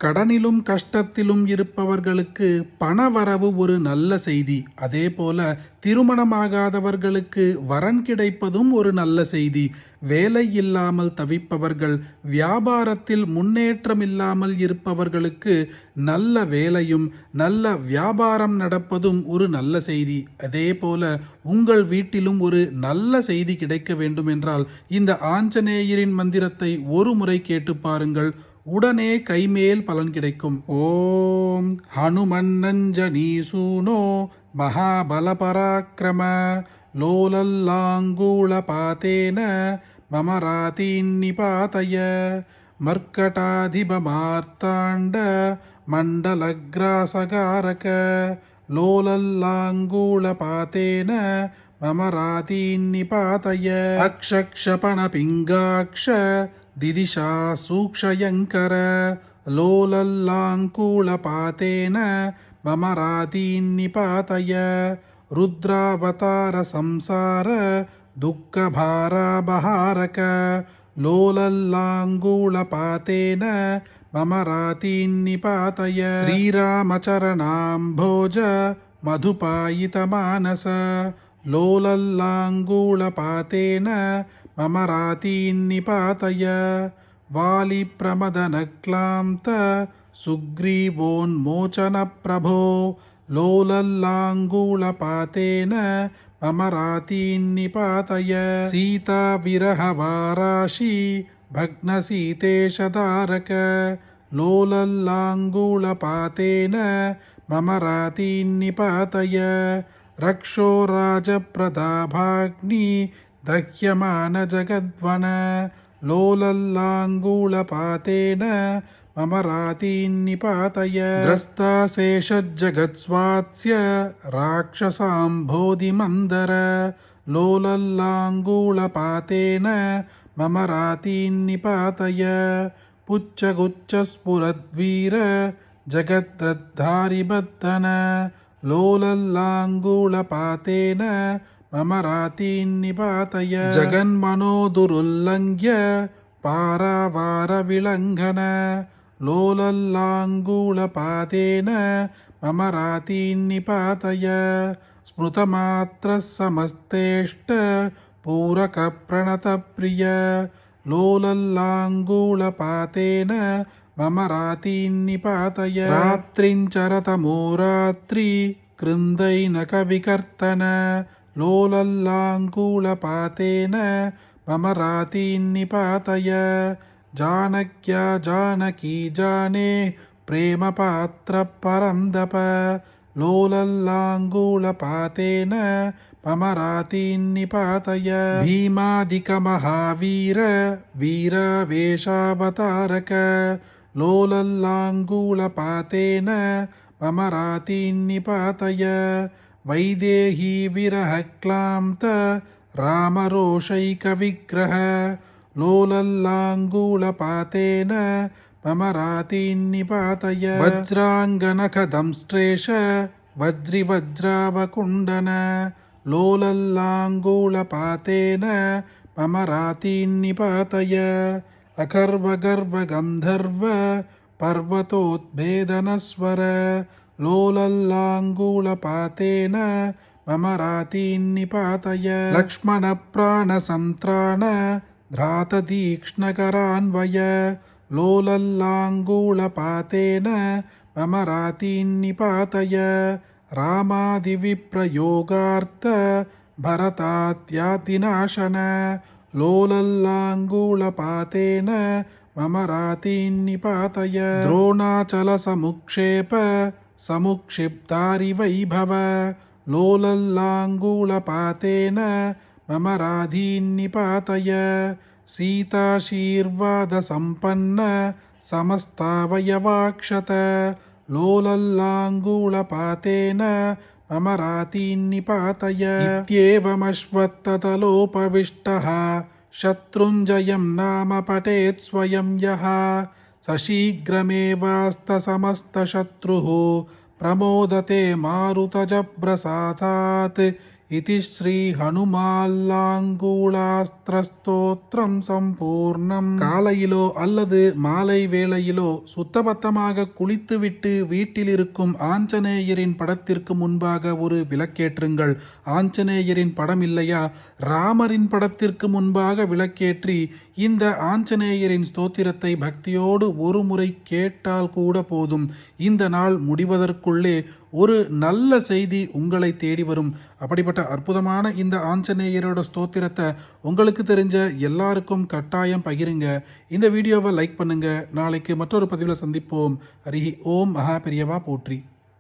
கடனிலும் கஷ்டத்திலும் இருப்பவர்களுக்கு பணவரவு ஒரு நல்ல செய்தி. அதேபோல திருமணமாகாதவர்களுக்கு வரன் கிடைப்பதும் ஒரு நல்ல செய்தி. வேலை இல்லாமல் தவிப்பவர்கள், வியாபாரத்தில் முன்னேற்றம் இல்லாமல் இருப்பவர்களுக்கு நல்ல வேலையும் நல்ல வியாபாரம் நடப்பதும் ஒரு நல்ல செய்தி. அதேபோல உங்கள் வீட்டிலும் ஒரு நல்ல செய்தி கிடைக்க வேண்டும் என்றால் இந்த ஆஞ்சநேயரின் மந்திரத்தை ஒரு முறை கேட்டு பாருங்கள். உடனே கைமேல் பலன் கிடைக்கும். ஓம் ஹனுமன்னஞ்சனி சூனோ மகாபல பராக்கிரம லோலல்லாங்கூள பாத்தேன மமராதீன் நிபாதய மர்க்கடாதிபமார்த்தாண்ட மண்டலக்ராசகாரக லோலல்லாங்கூள பாத்தேன மமராதீன் நிபாதய அக்ஷக்ஷபண பிங்காக்ஷ दिदिशा सूक्षयङ्कर लोलल्लाङ्कूलपातेन मम रातीन्निपातय रुद्रावतार संसार दुःखभाराबहारक लोलल्लाङ्कूलपातेन मम रातीन्निपातय श्रीरामचरणाम्भोज मधुपायितमानस लोलल्लाङ्कूलपातेन मम रातीन्निपातय वालिप्रमदनक्लान्त सुग्रीवोन्मोचनप्रभो लोलल्लाङ्गूलपातेन मम रातीन्निपातय सीताविरहवाराशी भग्नसीतेशधारक लोलल्लाङ्गूलपातेन मम रातीन्निपातय रक्षो राजप्रताभाग्नि दह्यमान जगद्वन लोलल्लाङ्गूलपातेन मम रातीन्निपातय ग्रस्ताशेषज्जगत्स्वात्स्य राक्षसाम्भोधिमन्दर लोलल्लाङ्गूलपातेन मम रातीन्निपातय पुच्छगुच्छस्फुरद्वीर जगद्धारिबद्धन लोलल्लाङ्गूलपातेन मम रातीन्निपातय जगन्मनोदुरुल्लङ्घ्य पारावारविलङ्घन लोलल्लाङ्गूलपातेन मम रातीन्निपातय स्मृतमात्रः समस्तेष्ट पूरकप्रणतप्रिय लोलल्लाङ्गूलपातेन मम रातीन्निपातय रात्रिञ्चरतमो रात्रि कृन्दैनकविकर्तन लोलल्लाङ्गूलपातेन मम रातीन्निपातय जानक्या जानकी जाने प्रेमपात्रपरन्दप लोलल्लाङ्गूलपातेन मम रातीन्निपातय भीमादिकमहावीर वीरावेशावतारक लोलल्लाङ्गूलपातेन मम रातीन्निपातय वैदेही विरहक्लान्त रामरोषैकविग्रह लोलल्लाङ्गूलपातेन मम रातीन्निपातय वज्राङ्गनखदंष्ट्रेष वज्रिवज्रावकुण्डन लोलल्लाङ्गूलपातेन मम रातीन्निपातय अकर्वगर्वगन्धर्व पर्वतोद्भेदनस्वर लोलल्लाङ्गूलपातेन मम रातीन्निपातय लक्ष्मणप्राणसन्त्राण धृततीक्ष्णकरान्वय लोलल्लाङ्गूलपातेन मम रातीन्निपातय रामादिविप्रयोगार्थ भरतात्यातिनाशन लोलल्लाङ्गूलपातेन मम रातीन्निपातय द्रोणाचलसमुक्षेप समुक्षिप्तारिवैभव लोलल्लाङ्गूलपातेन मम रातीन्निपातय सीताशीर्वादसम्पन्न समस्तावयवाक्षत लोलल्लाङ्गूलपातेन मम रातीन्निपातय इत्येवमश्वत्थतलोपविष्टः शत्रुञ्जयं नाम पठेत् स्वयं यः सशीघ्रमेवास्तसमस्तशत्रुः प्रमोदते मारुतजप्रसादात् இதி ஸ்ரீ ஹனுமால்லாங்கூலாஸ்திரஸ்தோத்திரம் சம்பூர்ணம். காலையிலோ அல்லது மாலை வேளையிலோ சுத்தபத்தமாக குளித்துவிட்டு வீட்டில் இருக்கும் ஆஞ்சநேயரின் படத்திற்கு முன்பாக ஒரு விளக்கேற்றுங்கள். ஆஞ்சநேயரின் படம் இல்லையா, ராமரின் படத்திற்கு முன்பாக விளக்கேற்றி இந்த ஆஞ்சநேயரின் ஸ்தோத்திரத்தை பக்தியோடு ஒரு முறை கேட்டால் கூட போதும். இந்த நாள் முடிவதற்குள்ளே ஒரு நல்ல செய்தி உங்களை தேடி வரும். அப்படிப்பட்ட அற்புதமான இந்த ஆஞ்சநேயரோட ஸ்தோத்திரத்தை உங்களுக்கு தெரிஞ்ச எல்லாருக்கும் கட்டாயம் பகிருங்க. இந்த வீடியோவை லைக் பண்ணுங்க. நாளைக்கு மற்றொரு பதிவில் சந்திப்போம். ஹரி ஓம் மகா பெரியவா போற்றி.